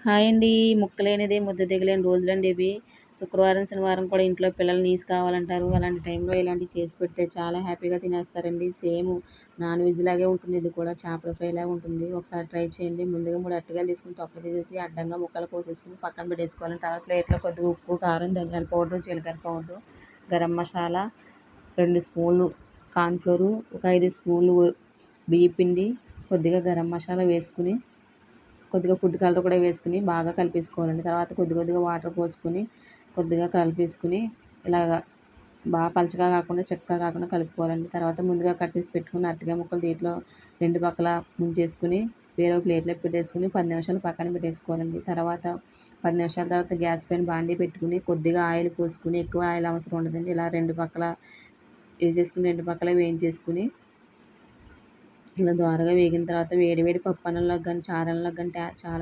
Hi అండి. ముక్కలేనిదే ముద్ద దిగలేని రోజులండి ఇవి. శుక్రవారం, శనివారం కూడా ఇంట్లో పిల్లలు నీస్ కావాలంటారు. అలాంటి టైంలో ఇలాంటివి చేసి పెడితే చాలా హ్యాపీగా తినేస్తారండి. సేమ్ నాన్ వెజ్ లాగే ఉంటుంది ఇది కూడా. చేపల ఫ్రై లాగా ఉంటుంది. ఒకసారి ట్రై చేయండి. ముందుగా 3 అరటికాయలు తీసుకొని తొక్క తీసేసి అడ్డంగా ముక్కలు కోసేసుకొని పక్కన పెట్టేసుకోవాలి. తర్వాత ప్లేట్‌లో కొద్దిగా ఉప్పు, కారం, ధనియాల పౌడరు, జీలకర్ర పౌడరు, గరం మసాలా, 2 స్పూన్లు కార్న్‌ఫ్లోరు, ఒక 5 స్పూన్లు బియ్యం పిండి, కొద్దిగా గరం మసాలా వేసుకొని కొద్దిగా ఫుడ్ కలర్ కూడా వేసుకుని బాగా కలిపేసుకోవాలండి. తర్వాత కొద్ది కొద్దిగా వాటర్ పోసుకొని కొద్దిగా కలిపేసుకుని ఇలాగా బాగా పలచగా కాకుండా చిక్కగా కాకుండా కలుపుకోవాలండి. తర్వాత ముందుగా కట్ చేసి పెట్టుకున్న అరటికాయ ముక్కలు దీంట్లో 2 పక్కల ముంచేసుకుని వేరే ప్లేట్‌లో పెట్టేసుకుని 10 నిమిషాలు పక్కన పెట్టేసుకోవాలండి. తర్వాత 10 నిమిషాల తర్వాత గ్యాస్ పైన బాండీ పెట్టుకుని కొద్దిగా ఆయిల్ పోసుకుని ఎక్కువ ఆయిల్ అవసరం ఉండదండి. ఇలా 2 పక్కల వేసేసుకుని 2 పక్కల వేయించేసుకుని ఇలా దోరగా వేగిన తర్వాత వేడి వేడి పప్పన్నంలోకి గాని, చారన్నంలోకి గాని చాలా